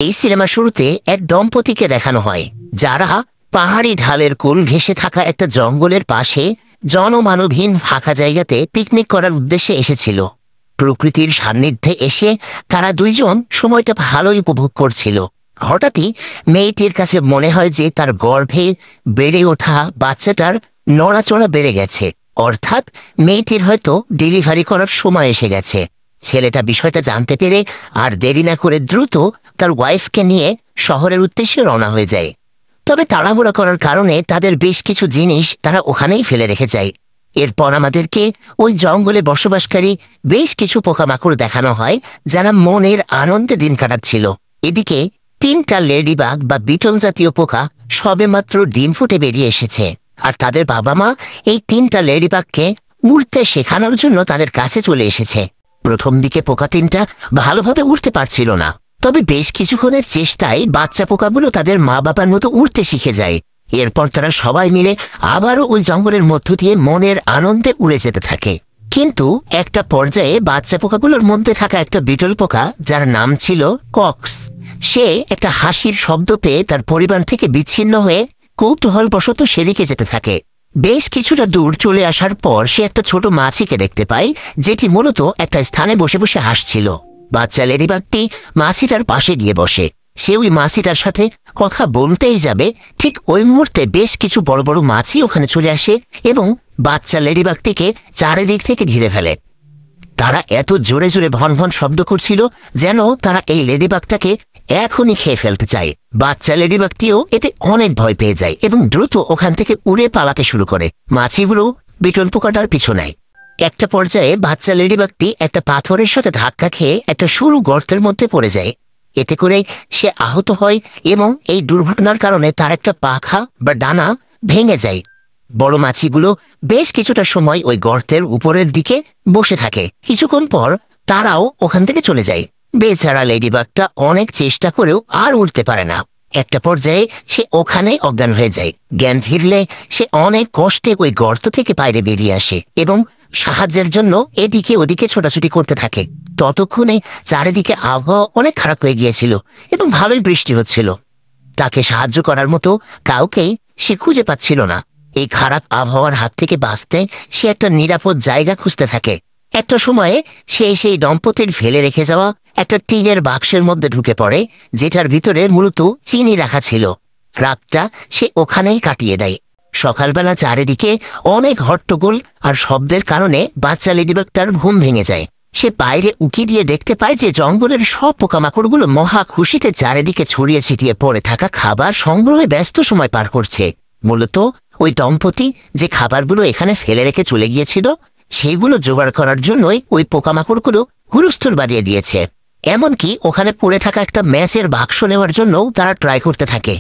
এই সিনেমা শুরুতে এক দম্পতিকে দেখানো হয় যারা পাহাড়ি ঢালের কোল ঘেঁষে থাকা একটা জঙ্গলের পাশে জনমানবহীন ফাঁকা জায়গাতে পিকনিক করার উদ্দেশ্যে এসেছিল। প্রকৃতির সান্নিধ্যে এসে তারা দুইজন সময়টা ভালোই উপভোগ করছিল। হঠাৎই মেয়েটির কাছে মনে হয় যে তার গর্ভে বেড়ে ওঠা বাচ্চাটার নড়াচড়া বেড়ে গেছে, অর্থাৎ মেয়েটির হয়তো ডেলিভারি করার সময় এসে গেছে। ছেলেটা বিষয়টা জানতে পেরে আর দেরি না করে দ্রুত তার ওয়াইফকে নিয়ে শহরের উদ্দেশ্যে রওনা হয়ে যায়। তবে তাড়াহুড়া করার কারণে তাদের বেশ কিছু জিনিস তারা ওখানেই ফেলে রেখে যায়। এরপর আমাদেরকে ওই জঙ্গলে বসবাসকারী বেশ কিছু পোকামাকড় দেখানো হয় যারা মনের আনন্দে দিন কাটাচ্ছিল। এদিকে 3টা লেডিবাগ বা বিটল জাতীয় পোকা সবেমাত্র ডিম ফুটে বেরিয়ে এসেছে, আর তাদের বাবা মা এই 3টা লেডিবাগকে উড়তে শেখানোর জন্য তাদের কাছে চলে এসেছে। প্রথম দিকে পোকা 3টা ভালোভাবে উড়তে পারছিল না, তবে বেশ কিছুক্ষণের চেষ্টায় বাচ্চা পোকাগুলো তাদের মা বাবার মতো উড়তে শিখে যায়। এরপর তারা সবাই মিলে আবারও ওই জঙ্গলের মধ্য দিয়ে মনের আনন্দে উড়ে যেতে থাকে। কিন্তু একটা পর্যায়ে বাচ্চা পোকাগুলোর মধ্যে থাকা একটা বিটল পোকা, যার নাম ছিল কক্স, সে একটা হাসির শব্দ পেয়ে তার পরিবার থেকে বিচ্ছিন্ন হয়ে কৌতূহলবশত সেদিকে যেতে থাকে। বেশ কিছুটা দূর চলে আসার পর সে একটা ছোট মাছিকে দেখতে পায়, যেটি মূলত একটা স্থানে বসে বসে হাসছিল। বাচ্চা লেডিবাগটি মাছিটার পাশে গিয়ে বসে। সে ওই মাছিটার সাথে কথা বলতেই যাবে, ঠিক ওই মুহূর্তে বেশ কিছু বড় বড় মাছি ওখানে চলে আসে এবং বাচ্চা লেডিবাগটিকে চারিদিক থেকে ঘিরে ফেলে। তারা এত জোরে জোরে ভন ভন শব্দ করছিল যেন তারা এই লেডিবাগটাকে এখনই খেয়ে ফেলতে চায়। বাচ্চা লেডিবাগটিও এতে অনেক ভয় পেয়ে যায় এবং দ্রুত ওখান থেকে উড়ে পালাতে শুরু করে। মাছিগুলো বিটল পোকাটার পিছু নেয়। একটা পর্যায়ে বাচ্চা লেডিবাগটি একটা পাথরের সাথে ধাক্কা খেয়ে একটা সরু গর্তের মধ্যে পড়ে যায়। এতে করে সে আহত হয় এবং এই দুর্ঘটনার কারণে তার একটা পাখা বা ডানা ভেঙে যায়। বড় মাছিগুলো বেশ কিছুটা সময় ওই গর্তের উপরের দিকে বসে থাকে। কিছুক্ষণ পর তারাও ওখান থেকে চলে যায়। বেচারা লেডিবাগটা অনেক চেষ্টা করেও আর উঠতে পারে না। একটা পর্যায়ে সে ওখানেই অজ্ঞান হয়ে যায়। জ্ঞান ফিরলে সে অনেক কষ্টে ওই গর্ত থেকে বাইরে বেরিয়ে আসে এবং সাহায্যের জন্য এদিকে ওদিকে ছোটাছুটি করতে থাকে। ততক্ষণে চারিদিকে আবহাওয়া অনেক খারাপ হয়ে গিয়েছিল এবং ভালোই বৃষ্টি হচ্ছিল। তাকে সাহায্য করার মতো কাউকেই সে খুঁজে পাচ্ছিল না। এই খারাপ আবহাওয়ার হাত থেকে বাঁচতে সে একটা নিরাপদ জায়গা খুঁজতে থাকে। একটা সময়ে সে সেই দম্পতির ফেলে রেখে যাওয়া একটা টিনের বাক্সের মধ্যে ঢুকে পড়ে, যেটার ভিতরে মূলত চিনি রাখা ছিল। রাতটা সে ওখানেই কাটিয়ে দেয়। সকালবেলা চারিদিকে অনেক হট্টগোল আর শব্দের কারণে বাচ্চা লেডিবাগটার ঘুম ভেঙে যায়। সে বাইরে উকি দিয়ে দেখতে পায় যে জঙ্গলের সব পোকামাকড়গুলো মহা খুশিতে চারিদিকে ছড়িয়ে ছিটিয়ে পড়ে থাকা খাবার সংগ্রহে ব্যস্ত সময় পার করছে। মূলত ওই দম্পতি যে খাবারগুলো এখানে ফেলে রেখে চলে গিয়েছিল সেইগুলো জোগাড় করার জন্যই ওই পোকামাকড়গুলো হুলস্থুল বাজিয়ে দিয়েছে। এমনকি ওখানে পড়ে থাকা একটা ম্যাচের বাক্স নেওয়ার জন্যও তারা ট্রাই করতে থাকে।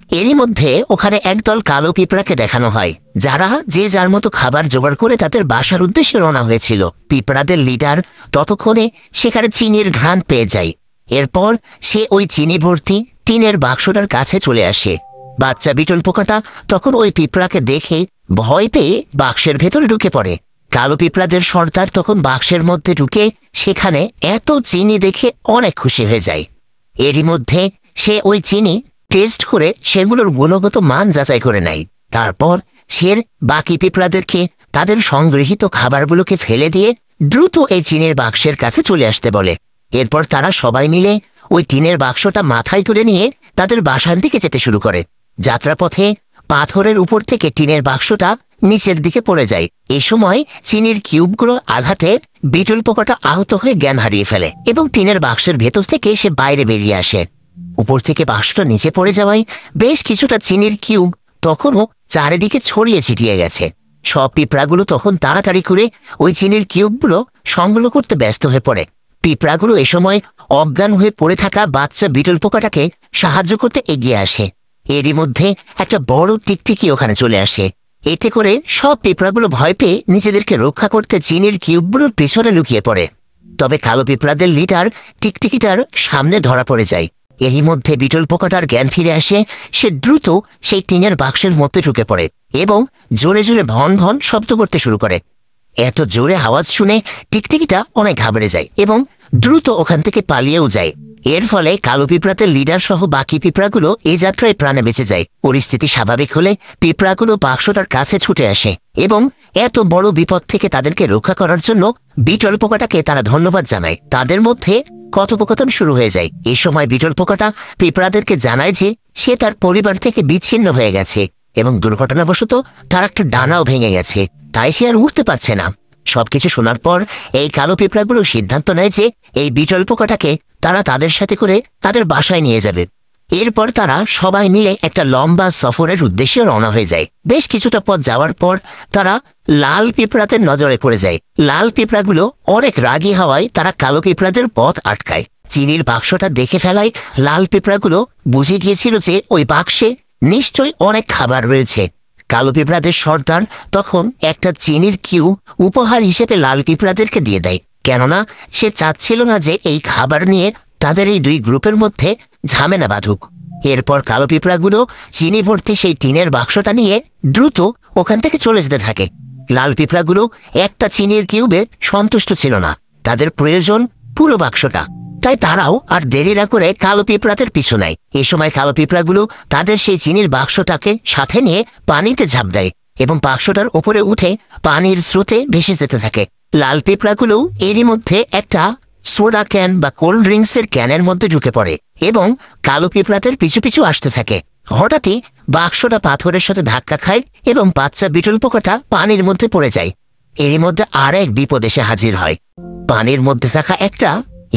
এরই মধ্যে ওখানে একদল কালো পিঁপড়াকে দেখানো হয়, যারা যে যার মতো খাবার জোগাড় করে তাদের বাসার উদ্দেশ্যে রওনা হয়েছিল। পিঁপড়াদের লিডার ততক্ষণে সেখানে চিনির ঘ্রাণ পেয়ে যায়। এরপর সে ওই চিনি ভর্তি টিনের বাক্সটার কাছে চলে আসে। বাচ্চা বিটল পোকাটা তখন ওই পিঁপড়াকে দেখে ভয় পেয়ে বাক্সের ভেতরে ঢুকে পড়ে। কালো পিঁপড়াদের সর্দার তখন বাক্সের মধ্যে ঢুকে সেখানে এত চিনি দেখে অনেক খুশি হয়ে যায়। এরই মধ্যে সে ওই চিনি টেস্ট করে সেগুলোর গুণগত মান যাচাই করে নেয়। তারপর সে বাকি পিঁপড়াদেরকে তাদের সংগৃহীত খাবারগুলোকে ফেলে দিয়ে দ্রুত এই চিনির বাক্সের কাছে চলে আসতে বলে। এরপর তারা সবাই মিলে ওই টিনের বাক্সটা মাথায় তুলে নিয়ে তাদের বাসার দিকে যেতে শুরু করে। যাত্রাপথে পাথরের উপর থেকে টিনের বাক্সটা নিচের দিকে পড়ে যায়। এই সময় চিনির কিউবগুলোর আঘাতে বিটল পোকাটা আহত হয়ে জ্ঞান হারিয়ে ফেলে এবং টিনের বাক্সের ভেতর থেকে সে বাইরে বেরিয়ে আসে। উপর থেকে বাক্সটা নিচে পড়ে যাওয়ায় বেশ কিছুটা চিনির কিউব তখনও চারিদিকে ছড়িয়ে ছিটিয়ে গেছে। সব পিঁপড়াগুলো তখন তাড়াতাড়ি করে ওই চিনির কিউবগুলো সংগ্রহ করতে ব্যস্ত হয়ে পড়ে। পিঁপড়াগুলো এ সময় অজ্ঞান হয়ে পড়ে থাকা বাচ্চা বিটল পোকাটাকে সাহায্য করতে এগিয়ে আসে। এরই মধ্যে একটা বড় টিকটিকি ওখানে চলে আসে। এতে করে সব পিঁপড়াগুলো ভয় পেয়ে নিজেদেরকে রক্ষা করতে চিনির কিউবগুলোর পেছনে লুকিয়ে পড়ে। তবে কালো পিঁপড়াদের লিডার টিকটিকিটার সামনে ধরা পড়ে যায়। এরই মধ্যে বিটল পোকাটার জ্ঞান ফিরে আসে। সে দ্রুত সেই টিনের বাক্সের মধ্যে ঢুকে পড়ে এবং জোরে জোরে ভন ভন শব্দ করতে শুরু করে। এত জোরে আওয়াজ শুনে টিকটিকিটা অনেক ঘাবড়ে যায় এবং দ্রুত ওখান থেকে পালিয়েও যায়। এর ফলে কালো পিঁপড়াদের লিডার সহ বাকি পিঁপড়াগুলো এই যাত্রায় প্রাণে বেঁচে যায়। পরিস্থিতি স্বাভাবিক হলে পিঁপড়াগুলো বাক্সটার কাছে ছুটে আসে এবং এত বড় বিপদ থেকে তাদেরকে রক্ষা করার জন্য বিটল পোকাটাকে তারা ধন্যবাদ জানায়। তাদের মধ্যে কথোপকথন শুরু হয়ে যায়। এই সময় বিটল পোকাটা পিঁপড়াদেরকে জানায় যে সে তার পরিবার থেকে বিচ্ছিন্ন হয়ে গেছে এবং দুর্ঘটনাবশত তার একটা ডানাও ভেঙে গেছে, তাই সে আর উঠতে পারছে না। সবকিছু শোনার পর এই কালো পিঁপড়াগুলো সিদ্ধান্ত নেয় যে এই বিটল পোকাটাকে তারা তাদের সাথে করে তাদের বাসায় নিয়ে যাবে। এরপর তারা সবাই মিলে একটা লম্বা সফরের উদ্দেশ্যে রওনা হয়ে যায়। বেশ কিছুটা পথ যাওয়ার পর তারা লাল পিঁপড়াদের নজরে পড়ে যায়। লাল পিঁপড়াগুলো অনেক রাগী হওয়ায় তারা কালো পিঁপড়াদের পথ আটকায়। চিনির বাক্সটা দেখে ফেলায় লাল পিঁপড়াগুলো বুঝে গিয়েছিল যে ওই বাক্সে নিশ্চয়ই অনেক খাবার রয়েছে। কালো পিঁপড়াদের সর্দার তখন একটা চিনির কিউ উপহার হিসেবে লাল পিঁপড়াদেরকে দিয়ে দেয়, কেননা সে চাচ্ছিল না যে এই খাবার নিয়ে তাদের এই দুই গ্রুপের মধ্যে ঝামেলা বাঁধুক। এরপর কালো পিঁপড়াগুলো চিনি ভর্তি সেই টিনের বাক্সটা নিয়ে দ্রুত ওখান থেকে চলে যেতে থাকে। লাল পিঁপড়াগুলো একটা চিনির কিউবে সন্তুষ্ট ছিল না, তাদের প্রয়োজন পুরো বাক্সটা। তাই তারাও আর দেরি না করে কালো পিঁপড়াদের পিছু নেয়। এই সময় কালো পিঁপড়াগুলো তাদের সেই চিনির বাক্সটাকে সাথে নিয়ে পানিতে ঝাঁপ দেয় এবং বাক্সটার উপরে উঠে পানির স্রোতে ভেসে যেতে থাকে। লাল পিঁপড়াগুলো এরই মধ্যে একটা সোডা ক্যান বা কোল্ড ড্রিঙ্কসের ক্যানের মধ্যে ঢুকে পড়ে এবং কালো পিঁপড়াদের পিছু পিছু আসতে থাকে। হঠাৎই বাক্সটা পাথরের সাথে ধাক্কা খায় এবং বাচ্চা বিটল পোকাটা পানির মধ্যে পড়ে যায়। এরই মধ্যে আর এক বিপদ এসে হাজির হয়। পানির মধ্যে থাকা একটা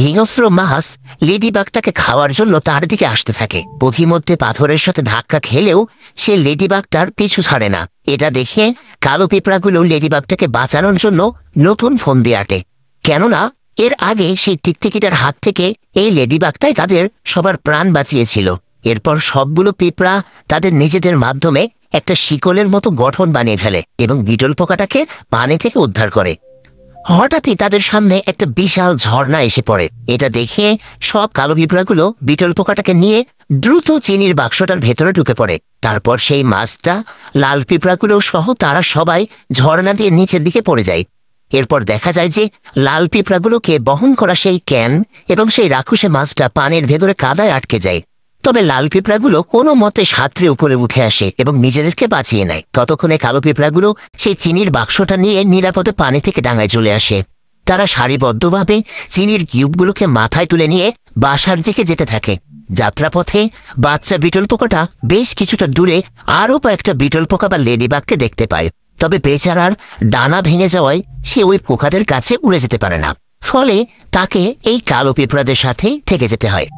হিংস্র মাছ লেডিবাগটাকে খাওয়ার জন্য তার দিকে আসতে থাকে। পথিমধ্যে পাথরের সাথে ধাক্কা খেলেও সে লেডিবাগটার পিছু ছাড়ে না। এটা দেখে কালো পিঁপড়াগুলো লেডিবাগটাকে বাঁচানোর জন্য নতুন ফোন দিয়ে আটে, কেননা এর আগে সেই টিকটিকিটার হাত থেকে এই লেডিবাগটাই তাদের সবার প্রাণ বাঁচিয়েছিল। এরপর সবগুলো পিঁপড়া তাদের নিজেদের মাধ্যমে একটা শিকলের মতো গঠন বানিয়ে ফেলে এবং বিটল পোকাটাকে পানি থেকে উদ্ধার করে। হঠাৎই তাদের সামনে একটা বিশাল ঝর্ণা এসে পড়ে। এটা দেখে সব কালো পিঁপড়াগুলো বিটল পোকাটাকে নিয়ে দ্রুত চিনির বাক্সটার ভেতরে ঢুকে পড়ে। তারপর সেই মাছটা লাল পিঁপড়াগুলো সহ তারা সবাই ঝর্ণা দিয়ে নিচের দিকে পড়ে যায়। এরপর দেখা যায় যে লাল পিঁপড়াগুলোকে বহন করা সেই ক্যান এবং সেই রাক্ষসে মাছটা পানির ভেতরে কাদায় আটকে যায়। তবে লাল পিঁপড়াগুলো কোনো মতে সাঁতরে উপরে উঠে আসে এবং নিজেদেরকে বাঁচিয়ে নেয়। ততক্ষণে কালো পিঁপড়াগুলো সেই চিনির বাক্সটা নিয়ে নিরাপদে পানি থেকে ডাঙায় চলে আসে। তারা সারিবদ্ধভাবে চিনির কিউবগুলোকে মাথায় তুলে নিয়ে বাসার দিকে যেতে থাকে। যাত্রাপথে বাচ্চা বিটল পোকাটা বেশ কিছুটা দূরে আরও কয়েকটা বিটল পোকা বা লেডিবাগকে দেখতে পায়। তবে বেচারার ডানা ভেঙে যাওয়ায় সে ওই পোকাদের কাছে উড়ে যেতে পারে না, ফলে তাকে এই কালো পিঁপড়াদের সাথে থেকে যেতে হয়।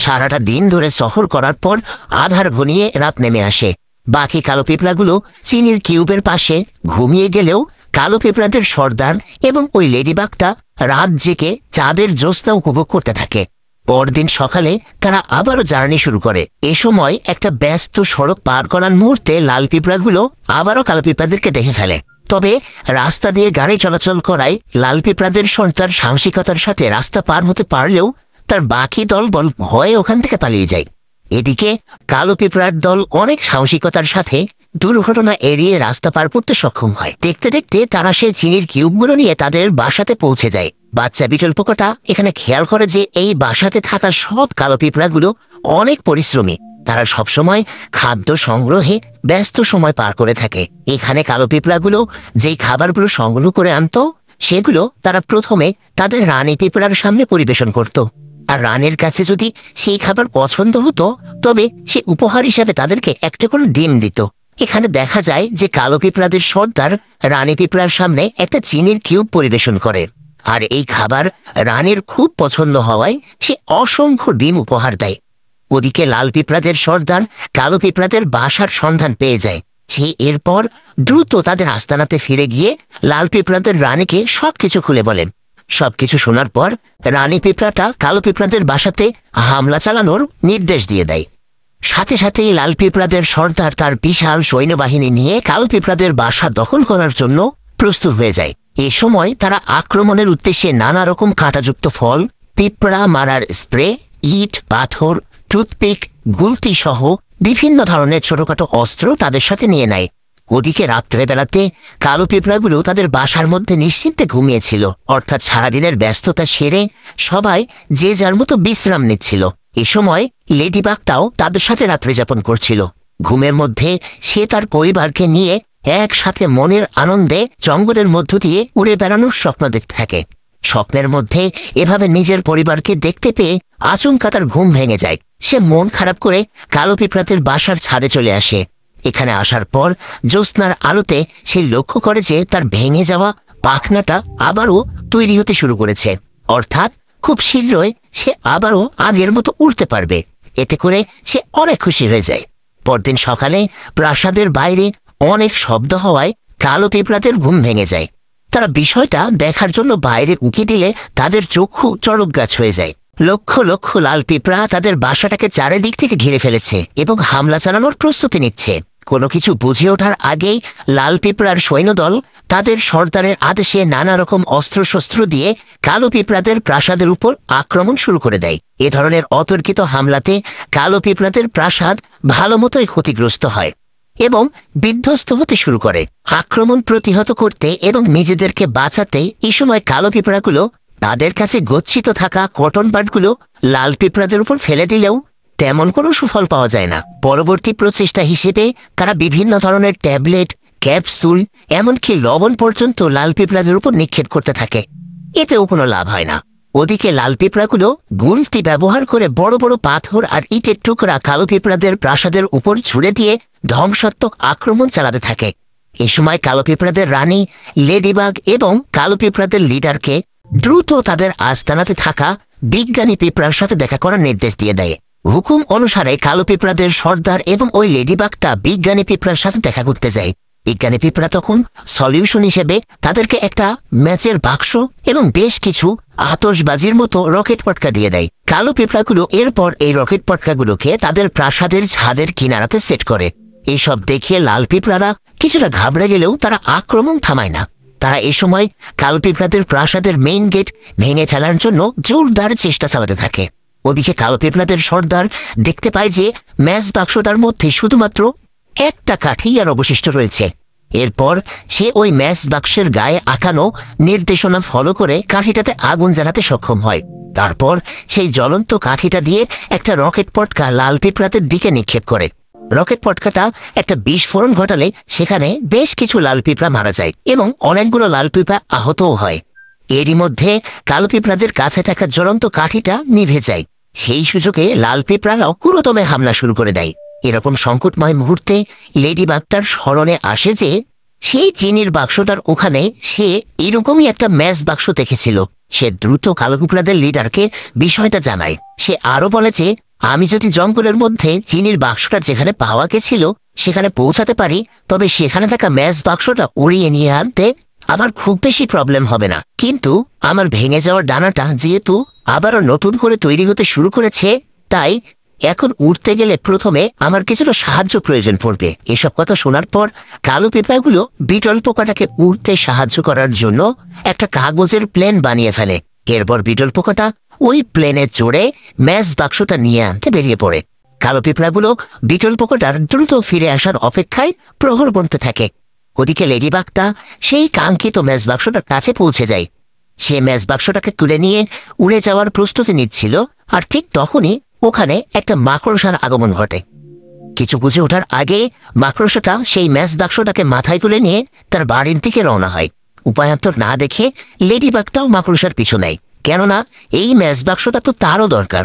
সারাটা দিন ধরে সফর করার পর আধার ঘনিয়ে রাত নেমে আসে। বাকি কালো পিঁপড়াগুলো চিনির কিউবের পাশে ঘুমিয়ে গেলেও কালো পিঁপড়াদের সর্দার এবং ওই লেডিবাগটা রাত জেগে চাঁদের জ্যোৎস্না উপভোগ করতে থাকে। পরদিন সকালে তারা আবারও জার্নি শুরু করে। এ সময় একটা ব্যস্ত সড়ক পার করার মুহূর্তে লাল পিঁপড়াগুলো আবারও কালো পিঁপড়াদেরকে দেখে ফেলে। তবে রাস্তা দিয়ে গাড়ি চলাচল করায় লাল পিঁপড়াদের সর্দার সাহসিকতার সাথে রাস্তা পার হতে পারলেও তার বাকি দলবল ভয়ে ওখান থেকে পালিয়ে যায়। এদিকে কালো পিঁপড়ার দল অনেক সাহসিকতার সাথে দুর্ঘটনা এড়িয়ে রাস্তা পার করতে সক্ষম হয়। দেখতে দেখতে তারা সেই চিনির কিউবগুলো নিয়ে তাদের বাসাতে পৌঁছে যায়। বাচ্চা বিটল পোকাটা এখানে খেয়াল করে যে এই বাসাতে থাকা সব কালো পিঁপড়াগুলো অনেক পরিশ্রমী। তারা সবসময় খাদ্য সংগ্রহে ব্যস্ত সময় পার করে থাকে। এখানে কালো পিঁপড়াগুলো যেই খাবারগুলো সংগ্রহ করে আনতো সেগুলো তারা প্রথমে তাদের রানী পিঁপড়ার সামনে পরিবেশন করত। আর রানীর কাছে যদি সেই খাবার পছন্দ হতো তবে সে উপহার হিসাবে তাদেরকে একটা করে ডিম দিত। এখানে দেখা যায় যে কালো পিঁপড়াদের সর্দার রানী পিঁপড়ার সামনে একটা চিনির কিউব পরিবেশন করে, আর এই খাবার রানীর খুব পছন্দ হওয়ায় সে অসংখ্য ডিম উপহার দেয়। ওদিকে লাল পিঁপড়াদের সর্দার কালো পিঁপড়াদের বাসার সন্ধান পেয়ে যায়। সে এরপর দ্রুত তাদের আস্তানাতে ফিরে গিয়ে লাল পিঁপড়াদের রানীকে সবকিছু খুলে বলেন। সবকিছু শোনার পর রানী পিঁপড়াটা কালো পিঁপড়াদের বাসাতে হামলা চালানোর নির্দেশ দিয়ে দেয়। সাথে সাথেই লাল পিঁপড়াদের সর্দার তার বিশাল সৈন্যবাহিনী নিয়ে কালো পিঁপড়াদের বাসা দখল করার জন্য প্রস্তুত হয়ে যায়। এ সময় তারা আক্রমণের উদ্দেশ্যে নানা রকম কাঁটাযুক্ত ফল, পিঁপড়া মারার স্প্রে, ইট, পাথর, টুথপিক, গুলতি সহ বিভিন্ন ধরনের ছোটখাটো অস্ত্র তাদের সাথে নিয়ে নেয়। ওদিকে রাত্রেবেলাতে কালো পিঁপড়াগুলো তাদের বাসার মধ্যে নিশ্চিন্তে ঘুমিয়েছিল, অর্থাৎ সারাদিনের ব্যস্ততা সেরে সবাই যে যার মতো বিশ্রাম নিচ্ছিল। এ সময় লেডিবাগটাও তাদের সাথে রাত্রি যাপন করছিল। ঘুমের মধ্যে সে তার পরিবারকে নিয়ে একসাথে মনের আনন্দে জঙ্গলের মধ্য দিয়ে উড়ে বেড়ানোর স্বপ্ন দেখতে থাকে। স্বপ্নের মধ্যে এভাবে নিজের পরিবারকে দেখতে পেয়ে আচমকা তার ঘুম ভেঙে যায়। সে মন খারাপ করে কালো পিঁপড়াদের বাসার ছাদে চলে আসে। এখানে আসার পর জ্যোৎস্নার আলোতে সে লক্ষ্য করে যে তার ভেঙে যাওয়া পাখনাটা আবারও তৈরি হতে শুরু করেছে, অর্থাৎ খুব শীঘ্রই সে আবারও আগের মতো উড়তে পারবে। এতে করে সে অনেক খুশি হয়ে যায়। পরদিন সকালে প্রাসাদের বাইরে অনেক শব্দ হওয়ায় কালো পিঁপড়াদের ঘুম ভেঙে যায়। তারা বিষয়টা দেখার জন্য বাইরে উঁকি দিলে তাদের চক্ষু চড়ক গাছ হয়ে যায়। লক্ষ লক্ষ লাল পিঁপড়া তাদের বাসাটাকে চারিদিক থেকে ঘিরে ফেলেছে এবং হামলা চালানোর প্রস্তুতি নিচ্ছে। কোনো কিছু বুঝে ওঠার আগেই লাল পিঁপড়ার সৈন্যদল তাদের সর্দারের আদেশে নানা রকম অস্ত্রশস্ত্র দিয়ে কালো পিঁপড়াদের প্রাসাদের উপর আক্রমণ শুরু করে দেয়। এ ধরনের অতর্কিত হামলাতে কালো পিঁপড়াদের প্রাসাদ ভালো মতোই ক্ষতিগ্রস্ত হয় এবং বিধ্বস্ত হতে শুরু করে। আক্রমণ প্রতিহত করতে এবং নিজেদেরকে বাঁচাতে এই সময় কালো পিঁপড়াগুলো তাদের কাছে গচ্ছিত থাকা কটন বাডগুলো লাল পিঁপড়াদের উপর ফেলে দিলেও তেমন কোনো সুফল পাওয়া যায় না। পরবর্তী প্রচেষ্টা হিসেবে তারা বিভিন্ন ধরনের ট্যাবলেট, ক্যাপসুল, এমনকি লবণ পর্যন্ত লাল পিঁপড়াদের উপর নিক্ষেপ করতে থাকে। এতেও কোনো লাভ হয় না। ওদিকে লাল পিঁপড়াগুলো গুলতি ব্যবহার করে বড় বড় পাথর আর ইটের টুকরা কালো পিঁপড়াদের প্রাসাদের উপর ছুড়ে দিয়ে ধ্বংসাত্মক আক্রমণ চালাতে থাকে। এ সময় কালো পিঁপড়াদের রানী লেডিবাগ এবং কালো পিঁপড়াদের লিডারকে দ্রুত তাদের আস্তানাতে থাকা বিজ্ঞানী পিঁপড়ার সাথে দেখা করার নির্দেশ দিয়ে দেয়। হুকুম অনুসারে কালো পিঁপড়াদের সর্দার এবং ওই লেডিবাগটা বিজ্ঞানী পিঁপড়ার সাথে দেখা করতে যায়। বিজ্ঞানী পিঁপড়া তখন সলিউশন হিসেবে তাদেরকে একটা ম্যাচের বাক্স এবং বেশ কিছু আতশবাজির মতো রকেট পটকা দিয়ে দেয়। কালো পিঁপড়াগুলো এরপর এই রকেট পটকাগুলোকে তাদের প্রাসাদের ছাদের কিনারাতে সেট করে। এইসব দেখিয়ে লাল পিঁপড়ারা কিছুটা ঘাবড়ে গেলেও তারা আক্রমণ থামায় না। তারা এ সময় কালো পিঁপড়াদের প্রাসাদের মেইন গেট ভেঙে ফেলার জন্য জোরদার চেষ্টা চালাতে থাকে। ওদিকে কালো পিঁপড়াদের সর্দার দেখতে পায় যে ম্যাচ বাক্সটার মধ্যে শুধুমাত্র একটা কাঠি আর অবশিষ্ট রয়েছে। এরপর সে ওই ম্যাচ বাক্সের গায়ে আঁকানো নির্দেশনা ফলো করে কাঠিটাতে আগুন জ্বালাতে সক্ষম হয়। তারপর সেই জ্বলন্ত কাঠিটা দিয়ে একটা রকেট পটকা লাল পিঁপড়াদের দিকে নিক্ষেপ করে। রকেট পটকাটা একটা বিস্ফোরণ ঘটালে সেখানে বেশ কিছু লাল পিঁপড়া মারা যায় এবং অনেকগুলো লাল পিঁপড়া আহতও হয়। এরই মধ্যে কালো পিঁপড়াদের কাছে থাকা জ্বলন্ত কাঠিটা নিভে যায়। সেই সুযোগে লাল পিঁপড়ারাও গুরুতমে হামলা শুরু করে দেয়। এরকম সংকটময় মুহূর্তে লেডিবাগটার স্মরণে আসে যে সেই চিনির বাক্সটার ওখানে সে এরকমই একটা ম্যাচ বাক্স দেখেছিল। সে দ্রুত কালো পিঁপড়াদের লিডারকে বিষয়টা জানায়। সে আরো বলে যে আমি যদি জঙ্গলের মধ্যে চিনির বাক্সটা যেখানে পাওয়া গেছিল সেখানে পৌঁছাতে পারি, তবে সেখানে থাকা ম্যাচ বাক্সটা উড়িয়ে নিয়ে আনতে আমার খুব বেশি প্রবলেম হবে না। কিন্তু আমার ভেঙে যাওয়ার ডানাটা যেহেতু আবারও নতুন করে তৈরি হতে শুরু করেছে, তাই এখন উঠতে গেলে প্রথমে আমার কিছুটা সাহায্য প্রয়োজন পড়বে। এসব কথা শোনার পর কালো পিঁপড়াগুলো বিটল পোকাটাকে উঠতে সাহায্য করার জন্য একটা কাগজের প্লেন বানিয়ে ফেলে। এরপর বিটল পোকাটা ওই প্লেনে চড়ে ম্যাচ বাক্সটা নিয়ে আনতে বেরিয়ে পড়ে। কালো পিঁপড়াগুলো বিটল পোকাটার দ্রুত ফিরে আসার অপেক্ষায় প্রহর গুনতে থাকে। ওদিকে লেডিবাগটা সেই কাঙ্ক্ষিত ম্যাচ বাক্সটার কাছে পৌঁছে যায়। সে ম্যাচ বাক্সটাকে তুলে নিয়ে উড়ে যাওয়ার প্রস্তুতি নিচ্ছিল, আর ঠিক তখনই ওখানে একটা মাকড়সার আগমন ঘটে। কিছু বুঝে ওঠার আগে মাকড়সাটা সেই ম্যাচ বাক্সটাকে মাথায় তুলে নিয়ে তার বাড়ির দিকে রওনা হয়। উপায়ান্তর না দেখে লেডিবাগটাও মাকড়সার পিছু নেয়, কেননা এই ম্যাচ বাক্সটা তো তারও দরকার।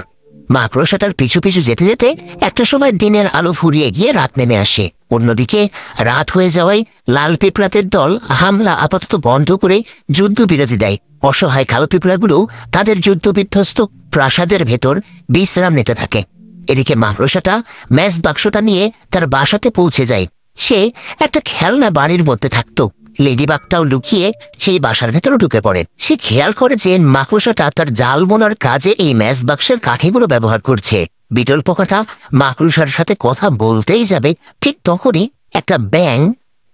মাকড়সাটার পিছু পিছু যেতে যেতে একটা সময় দিনের আলো ফুরিয়ে গিয়ে রাত নেমে আসে। অন্যদিকে রাত হয়ে যাওয়ায় লাল পিঁপড়াদের দল হামলা আপাতত বন্ধ করে যুদ্ধবিরতি দেয়। অসহায় কালো পিঁপড়াগুলো তাদের যুদ্ধবিধ্বস্ত প্রাসাদের ভেতর বিশ্রাম নিতে থাকে। এদিকে মাকড়সাটা ম্যাচ বাক্সটা নিয়ে তার বাসাতে পৌঁছে যায়। সে একটা খেলনা বাড়ির মধ্যে থাকতো। লেডিবাগটাও লুকিয়ে সেই বাসার ভেতরে ঢুকে পড়ে। সে খেয়াল করে যে মাকড়সাটা তার জাল বোনার কাজে এই ম্যাচ বাক্সের কাঠিগুলো ব্যবহার করছে। বিটল পোকাটা মাকড়সার সাথে কথা বলতেই যাবে, ঠিক তখনই একটা ব্যাঙ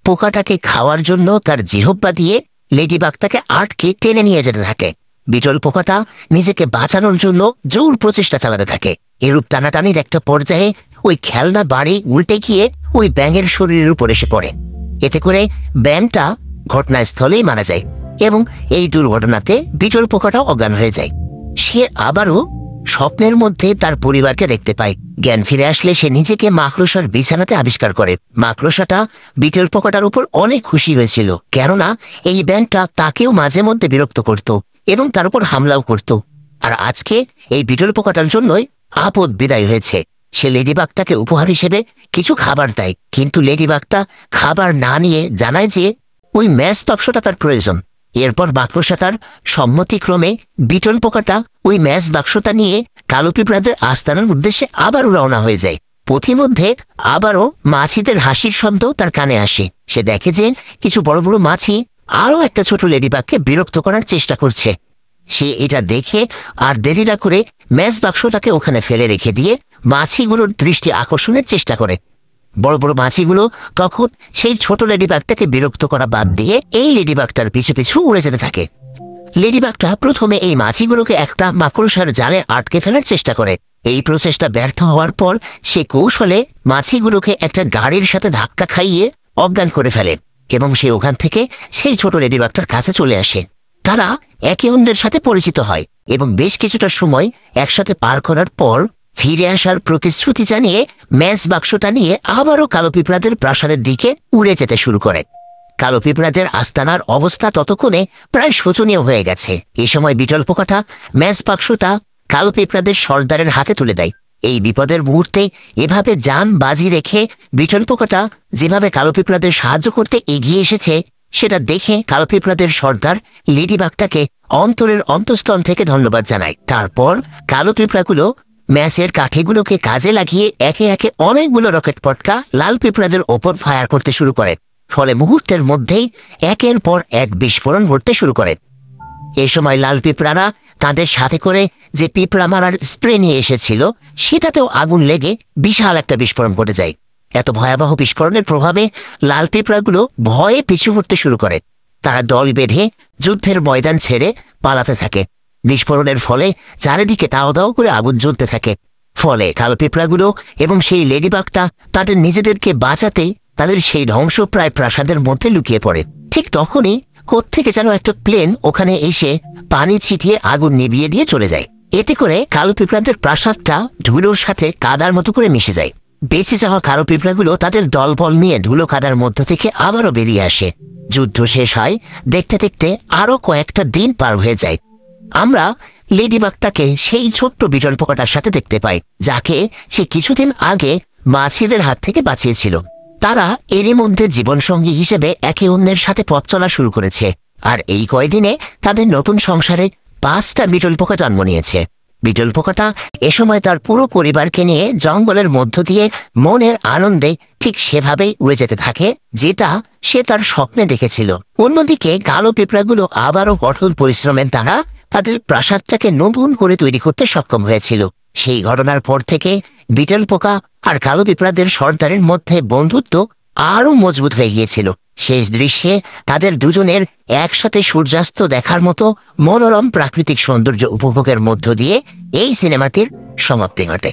পোকাটাকে খাওয়ার জন্য তার জিহ্বা দিয়ে লেডিবাগটাকে আটকে টেনে নিয়ে যেতে থাকে। বিটল পোকাটা নিজেকে বাঁচানোর জন্য জোর প্রচেষ্টা চালাতে থাকে। এরূপ টানাটানির একটা পর্যায়ে ওই খেলনা বাড়ি উল্টে গিয়ে ওই ব্যাঙের শরীরের উপর এসে পড়ে। এতে করে ব্যাঙটা ঘটনাস্থলেই মারা যায় এবং এই দুর্ঘটনাতে বিটল পোকাটাও অজ্ঞান হয়ে যায়। সে আবারও স্বপ্নের মধ্যে তার পরিবারকে দেখতে পায়। জ্ঞান ফিরে আসলে সে নিজেকে মাকড়সার বিছানাতে আবিষ্কার করে। মাকড়সাটা বিটল পোকাটার উপর অনেক খুশি হয়েছিল, কেননা এই ব্যাঙটা তাকেও মাঝে মধ্যে বিরক্ত করত এবং তার উপর হামলাও করত। আর আজকে এই বিটল পোকাটার জন্যই আপদ বিদায় হয়েছে। সে লেডিবাগটাকে উপহার হিসেবে কিছু খাবার দেয়, কিন্তু লেডিবাগটা খাবার না নিয়ে জানায় যে ওই ম্যাচ বাক্সটা তার প্রয়োজন। এরপর মাকড়সাটার সম্মতিক্রমে বিটল পোকাটা ওই ম্যাচ বাক্সটা নিয়ে কালো পিঁপড়াদের আস্তানার উদ্দেশ্যে আবারও রওনা হয়ে যায়। পথিমধ্যে আবারও মাছিদের হাসির শব্দ তার কানে আসে। সে দেখে যে কিছু বড় বড় মাছি আরও একটা ছোট লেডিবাগকে বিরক্ত করার চেষ্টা করছে। সে এটা দেখে আর দেরি না করে ম্যাচ বাক্সটাকে ওখানে ফেলে রেখে দিয়ে মাছিগুলোর দৃষ্টি আকর্ষণের চেষ্টা করে। বড় বড় মাছিগুলো তখন সেই ছোট লেডিবাগটাকে বিরক্ত করা বাদ দিয়ে এই লেডিবাগটার পিছু পিছু উড়ে যেতে থাকে। লেডিবাগটা প্রথমে এই মাছিগুলোকে একটা মাকড়সার জালে আটকে ফেলার চেষ্টা করে। এই প্রচেষ্টা ব্যর্থ হওয়ার পর সে কৌশলে মাছিগুলোকে একটা গাড়ির সাথে ধাক্কা খাইয়ে অজ্ঞান করে ফেলে এবং সে ওখান থেকে সেই ছোট লেডিবাগটার কাছে চলে আসে। তারা একে অন্যের সাথে পরিচিত হয় এবং বেশ কিছুটা সময় একসাথে পার করার পর ফিরে আসার প্রতিশ্রুতি জানিয়ে ম্যাচ বাক্সটা নিয়ে আবারও কালো পিঁপড়াদের প্রাসাদের দিকে উড়ে যেতে শুরু করে। কালো পিঁপড়াদের আস্তানার অবস্থা ততক্ষণে প্রায় শোচনীয় হয়ে গেছে। এ সময় বিটল পোকাটা ম্যাচ বাক্সটা কালো পিঁপড়াদের সর্দারের হাতে তুলে দেয়। এই বিপদের মুহূর্তে এভাবে জান বাজি রেখে বিটল পোকাটা যেভাবে কালো পিঁপড়াদের সাহায্য করতে এগিয়ে এসেছে সেটা দেখে কালো পিঁপড়াদের সর্দার লেডিবাগটাকে অন্তরের অন্তঃস্থল থেকে ধন্যবাদ জানায়। তারপর কালো পিঁপড়াগুলো ম্যাচের কাঠিগুলোকে কাজে লাগিয়ে একে একে অনেকগুলো রকেট পটকা লাল পিঁপড়াদের ওপর ফায়ার করতে শুরু করে। ফলে মুহূর্তের মধ্যেই একের পর এক বিস্ফোরণ ঘটতে শুরু করে। এই সময় লাল পিঁপড়ারা তাদের সাথে করে যে পিঁপড়া মারার স্প্রে নিয়ে এসেছিল সেটাতেও আগুন লেগে বিশাল একটা বিস্ফোরণ ঘটে যায়। এত ভয়াবহ বিস্ফোরণের প্রভাবে লাল পিঁপড়াগুলো ভয়ে পিছু হটতে শুরু করে। তারা দল বেঁধে যুদ্ধের ময়দান ছেড়ে পালাতে থাকে। বিস্ফোরণের ফলে চারিদিকে দাও দাও করে আগুন জ্বলতে থাকে। ফলে কালো পিঁপড়াগুলো এবং সেই লেডিবাগটা তাদের নিজেদেরকে বাঁচাতেই তাদের সেই ধ্বংসপ্রায় প্রাসাদের মধ্যে লুকিয়ে পড়ে। ঠিক তখনই কোত্থেকে যেন একটা প্লেন ওখানে এসে পানি ছিটিয়ে আগুন নিভিয়ে দিয়ে চলে যায়। এতে করে কালো পিঁপড়াদের প্রাসাদটা ধুলোর সাথে কাদার মতো করে মিশে যায়। বেঁচে যাওয়া কালো পিঁপড়াগুলো তাদের দলবল নিয়ে ধুলো কাদার মধ্য থেকে আবারও বেরিয়ে আসে। যুদ্ধ শেষ হয়। দেখতে দেখতে আরো কয়েকটা দিন পার হয়ে যায়। আমরা লেডিবাগটাকে সেই ছোট্ট বিটল পোকাটার সাথে দেখতে পাই, যাকে সে কিছুদিন আগে মাছিদের হাত থেকে বাঁচিয়েছিল। তারা এরই মধ্যে জীবনসঙ্গী হিসেবে একে অন্যের সাথে পথ চলা শুরু করেছে। আর এই কয়দিনে তাদের নতুন সংসারে 5টা বিটল পোকা জন্ম নিয়েছে। বিটল পোকাটা এ সময় তার পুরো পরিবারকে নিয়ে জঙ্গলের মধ্য দিয়ে মনের আনন্দে ঠিক সেভাবেই উড়ে যেতে থাকে, যেটা সে তার স্বপ্নে দেখেছিল। অন্যদিকে কালো পিঁপড়াগুলো আবারও কঠোর পরিশ্রমের দ্বারা তাদের প্রাসাদটাকে নতুন করে তৈরি করতে সক্ষম হয়েছিল। সেই ঘটনার পর থেকে বিটল পোকা আর কালো পিঁপড়াদের সর্দারের মধ্যে বন্ধুত্ব আরো মজবুত হয়ে গিয়েছিল। শেষ দৃশ্যে তাদের দুজনের একসাথে সূর্যাস্ত দেখার মতো মনোরম প্রাকৃতিক সৌন্দর্য উপভোগের মধ্য দিয়ে এই সিনেমাটির সমাপ্তি ঘটে।